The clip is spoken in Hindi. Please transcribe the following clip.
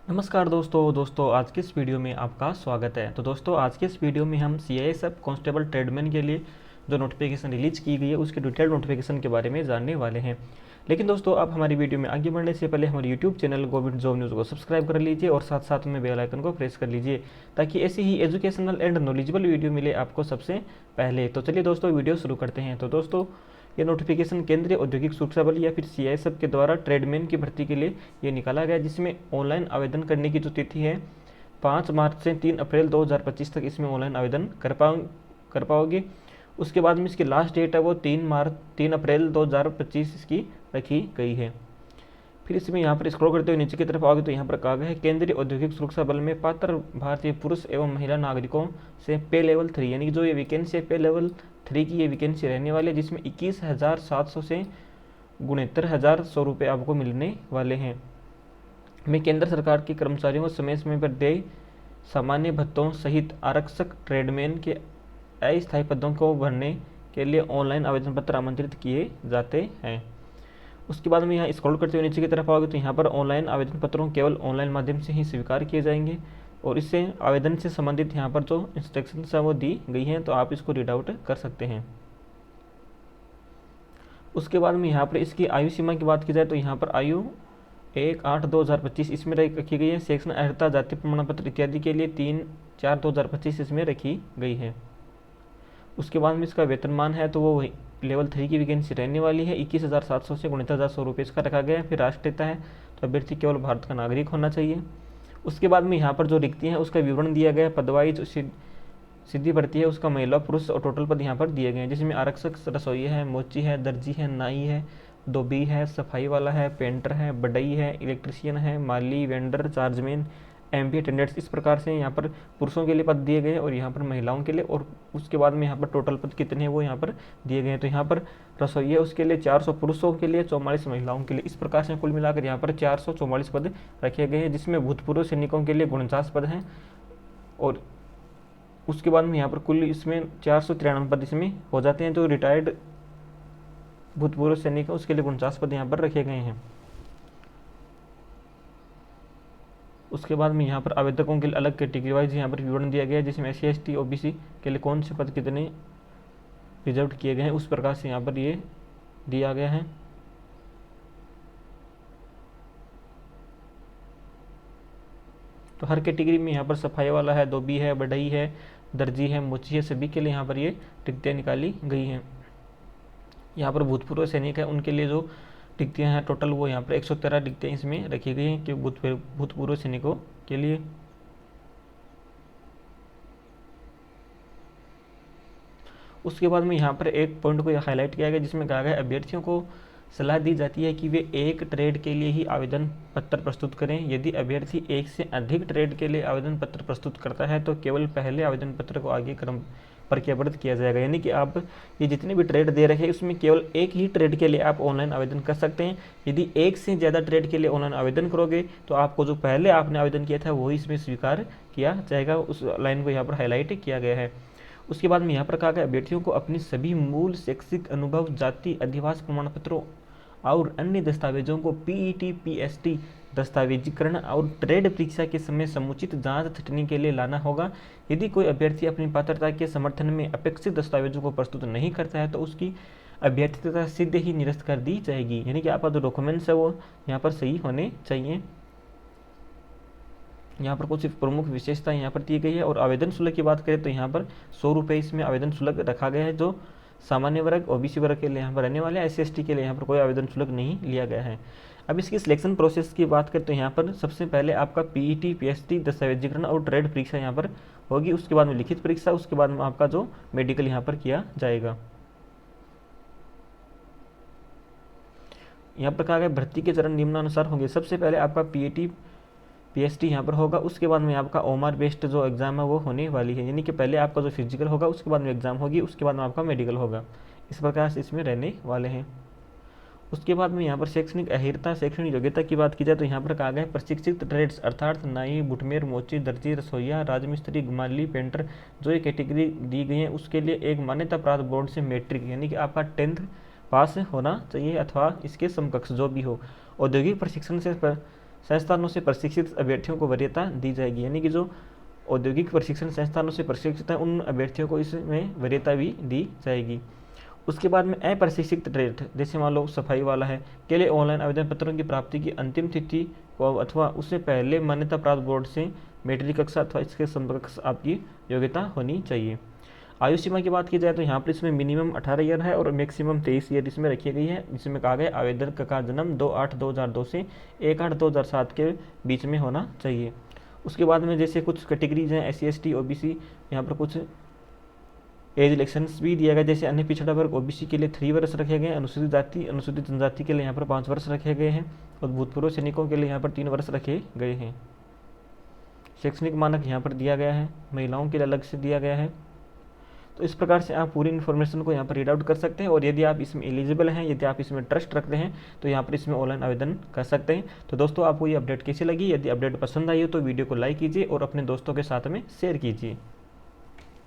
नमस्कार दोस्तों आज के इस वीडियो में आपका स्वागत है। तो दोस्तों आज के इस वीडियो में हम सीआईएसएफ कांस्टेबल ट्रेडमैन के लिए जो नोटिफिकेशन रिलीज की गई है उसके डिटेल नोटिफिकेशन के बारे में जानने वाले हैं। लेकिन दोस्तों आप हमारी वीडियो में आगे बढ़ने से पहले हमारे YouTube channel government job news को सब्सक्राइब कर लीजिए और साथ साथ में बेल आइकन को प्रेस कर लीजिए ताकि ऐसी ही एजुकेशनल एंड नॉलेजेबल वीडियो मिले आपको सबसे पहले। तो चलिए दोस्तों वीडियो शुरू करते हैं। तो दोस्तों ये नोटिफिकेशन केंद्रीय औद्योगिक सुरक्षा बल या फिर सीआईएसएफ के द्वारा ट्रेडमैन की भर्ती के लिए ये निकाला गया, जिसमें ऑनलाइन आवेदन करने की जो तिथि है 5 मार्च से 3 अप्रैल 2025 तक इसमें ऑनलाइन आवेदन कर पाओगे। उसके बाद में इसकी लास्ट डेट है वो 3 अप्रैल 2025 इसकी रखी गई है। फिर इसमें यहाँ पर स्क्रॉल करते हुए नीचे की तरफ आओगे तो यहाँ पर कहा गया है केंद्रीय औद्योगिक सुरक्षा बल में पात्र भारतीय पुरुष एवं महिला नागरिकों से पे लेवल 3 यानी कि जो ये वैकेंसी है पे लेवल 3 की ये वैकेंसी रहने वाली है, जिसमें 21,700 से 69,100 रुपये आपको मिलने वाले हैं। में केंद्र सरकार के कर्मचारियों को समय समय पर देय सामान्य भत्तों सहित आरक्षक ट्रेडमैन के अस्थायी पदों को भरने के लिए ऑनलाइन आवेदन पत्र आमंत्रित किए जाते हैं। उसके बाद में यहाँ स्क्रॉल करते हुए नीचे की तरफ आओगे तो यहाँ पर ऑनलाइन आवेदन पत्रों केवल ऑनलाइन माध्यम से ही स्वीकार किए जाएंगे और इससे आवेदन से संबंधित यहाँ पर जो इंस्ट्रक्शंस है वो दी गई हैं, तो आप इसको रीड आउट कर सकते हैं। उसके बाद में यहाँ पर इसकी आयु सीमा की बात की जाए तो यहाँ पर आयु 1/8/2025 इसमें रखी गई है। सेक्शन अर्हता जाति प्रमाण पत्र इत्यादि के लिए 3/4/2025 इसमें रखी गई है। उसके बाद में इसका वेतनमान है तो वो लेवल 3 की वैकेंसी रहने वाली है। 21,700 से 69,100 रुपये इसका रखा गया है। फिर राष्ट्रीयता है तो अभ्यर्थी केवल भारत का नागरिक होना चाहिए। उसके बाद में यहाँ पर जो रिक्तियाँ हैं उसका विवरण दिया गया है। पदवाइज सीधी भर्ती है उसका महिला पुरुष और टोटल पद यहाँ पर दिए गए हैं, जिसमें आरक्षक रसोइया है, मोची है, दर्जी है, नाई है, धोबी है, सफाई वाला है, पेंटर है, बढ़ई है, इलेक्ट्रिशियन है, माली, वेंडर, चार्जमैन, एमपी अटेंडेंट्स। इस प्रकार से यहाँ पर पुरुषों के लिए पद दिए गए हैं और यहाँ पर महिलाओं के लिए। और उसके बाद में यहाँ पर टोटल पद कितने हैं वो यहाँ पर दिए गए हैं। तो यहाँ पर रसोइया उसके लिए 400 पुरुषों के लिए, 44 महिलाओं के लिए। इस प्रकार से कुल मिलाकर यहाँ पर 444 पद रखे गए हैं, जिसमें भूतपूर्व सैनिकों के लिए 49 पद हैं और उसके बाद में यहाँ पर कुल इसमें 493 पद इसमें हो जाते हैं। जो रिटायर्ड भूतपूर्व सैनिक है उसके लिए 49 पद यहाँ पर रखे गए हैं। उसके बाद में यहाँ पर आवेदकों के लिए अलग कैटेगरी वाइज यहाँ पर विवरण दिया गया है, जिसमें SC ST OBC के लिए कौन से पद कितने रिजर्व किए गए हैं उस प्रकार से यहाँ पर ये दिया गया है। तो हर कैटेगरी में यहाँ पर सफाई वाला है, धोबी है, बढ़ई है, दर्जी है, मोची है, सभी के लिए यहाँ पर ये रिक्तियाँ निकाली गई हैं। यहाँ पर भूतपूर्व सैनिक है उनके लिए जो रिक्तियाँ हैं टोटल वो यहाँ पर 113 रिक्तियाँ इसमें रखी गई हैं कि भूतपूर्व सैनिकों के लिए। उसके बाद में यहाँ पर एक पॉइंट को हाईलाइट किया गया, जिसमें कहा गया अभ्यर्थियों को सलाह दी जाती है कि वे एक ट्रेड के लिए ही आवेदन पत्र प्रस्तुत करें। यदि अभ्यर्थी एक से अधिक ट्रेड के लिए आवेदन पत्र प्रस्तुत करता है तो केवल पहले आवेदन पत्र को आगे क्रम प्रक्रियाबद्ध किया जाएगा। यानी कि आप ये जितने भी ट्रेड दे रहे हैं उसमें केवल एक ही ट्रेड के लिए आप ऑनलाइन आवेदन कर सकते हैं। यदि एक से ज़्यादा ट्रेड के लिए ऑनलाइन आवेदन करोगे तो आपको जो पहले आपने आवेदन किया था वही इसमें स्वीकार किया जाएगा। उस लाइन को यहाँ पर हाईलाइट किया गया है। उसके बाद में यहाँ पर कहा गया अभ्यर्थियों को अपनी सभी मूल शैक्षिक अनुभव, जाति अधिवास प्रमाण पत्रों और अन्य दस्तावेजों को PET PST दस्तावेजीकरण और ट्रेड परीक्षा के समय समुचित जांच छंटनी के लिए लाना होगा। यदि कोई अभ्यर्थी अपनी पात्रता के समर्थन में अपेक्षित दस्तावेजों को प्रस्तुत नहीं करता है तो उसकी अभ्यर्थिता सीधे ही निरस्त कर दी जाएगी। यानी कि आपका जो डॉक्यूमेंट्स है वो यहाँ पर सही होने चाहिए। यहाँ पर कुछ प्रमुख विशेषता यहाँ पर दी गई है। और आवेदन शुल्क की बात करें तो यहाँ पर 100 रुपये इसमें आवेदन शुल्क रखा गया है, जो सामान्य वर्ग OBC वर्ग के लिए यहाँ पर रहने वाले हैं। SC ST के लिए यहाँ पर कोई आवेदन शुल्क नहीं लिया गया है। अब इसकी सिलेक्शन प्रोसेस की बात करें तो यहाँ पर सबसे पहले आपका PET PST दस्तावेजीकरण और ट्रेड परीक्षा यहाँ पर होगी। उसके बाद में लिखित परीक्षा, उसके बाद में आपका जो मेडिकल यहाँ पर किया जाएगा। यहाँ पर कहा गया भर्ती के चरण निम्नानुसार होंगे। सबसे पहले आपका PET PST यहाँ पर होगा। उसके बाद में आपका OMR बेस्ड जो एग्ज़ाम है वो होने वाली है, यानी कि पहले आपका जो फिजिकल होगा उसके बाद में एग्ज़ाम होगी, उसके बाद में आपका मेडिकल होगा। इस प्रकार से इसमें रहने वाले हैं। उसके बाद में यहाँ पर शैक्षणिक अहिर्ता, शैक्षणिक योग्यता की बात की जाए तो यहाँ पर कहा गया है प्रशिक्षित ट्रेड्स अर्थात नाई, बुटमेर, मोची, दर्जी, रसोइया, राजमिस्त्री, गुमाली, पेंटर जो ये कैटेगरी दी गई है उसके लिए एक मान्यता प्राप्त बोर्ड से मैट्रिक यानी कि आपका 10th पास होना चाहिए अथवा इसके समकक्ष जो भी हो। औद्योगिक प्रशिक्षण से संस्थानों से प्रशिक्षित अभ्यर्थियों को वरीयता दी जाएगी, यानी कि जो औद्योगिक प्रशिक्षण संस्थानों से प्रशिक्षित हैं उन अभ्यर्थियों को इसमें वरीयता भी दी जाएगी। उसके बाद में अप्रशिक्षित ट्रेड, जैसे मान लो सफाई वाला है, के लिए ऑनलाइन आवेदन पत्रों की प्राप्ति की अंतिम तिथि को अथवा उससे पहले मान्यता प्राप्त बोर्ड से मैट्रिक कक्षा अथवा इसके समकक्ष आपकी योग्यता होनी चाहिए। आयु सीमा की बात की जाए तो यहाँ पर इसमें मिनिमम 18 ईयर है और मैक्सिमम 23 ईयर इसमें रखी गई है, जिसमें कहा गया आवेदन का जन्म 2/8/2002 से 1/8/2007 के बीच में होना चाहिए। उसके बाद में जैसे कुछ कैटेगरीज हैं SC ST OBC, यहाँ पर कुछ एज इलेक्शंस भी दिया गया, जैसे अन्य पिछड़ा वर्ग OBC के लिए 3 वर्ष रखे गए, अनुसूचित जाति अनुसूचित जनजाति के लिए यहाँ पर 5 वर्ष रखे गए हैं और भूतपूर्व सैनिकों के लिए यहाँ पर 3 वर्ष रखे गए हैं। शैक्षणिक मानक यहाँ पर दिया गया है, महिलाओं के लिए अलग से दिया गया है। तो इस प्रकार से आप पूरी इन्फॉर्मेशन को यहाँ पर रीड आउट कर सकते हैं और यदि आप इसमें एलिजिबल हैं, यदि आप इसमें ट्रस्ट रखते हैं तो यहाँ पर इसमें ऑनलाइन आवेदन कर सकते हैं। तो दोस्तों आपको ये अपडेट कैसी लगी? यदि अपडेट पसंद आई हो तो वीडियो को लाइक कीजिए और अपने दोस्तों के साथ में शेयर कीजिए।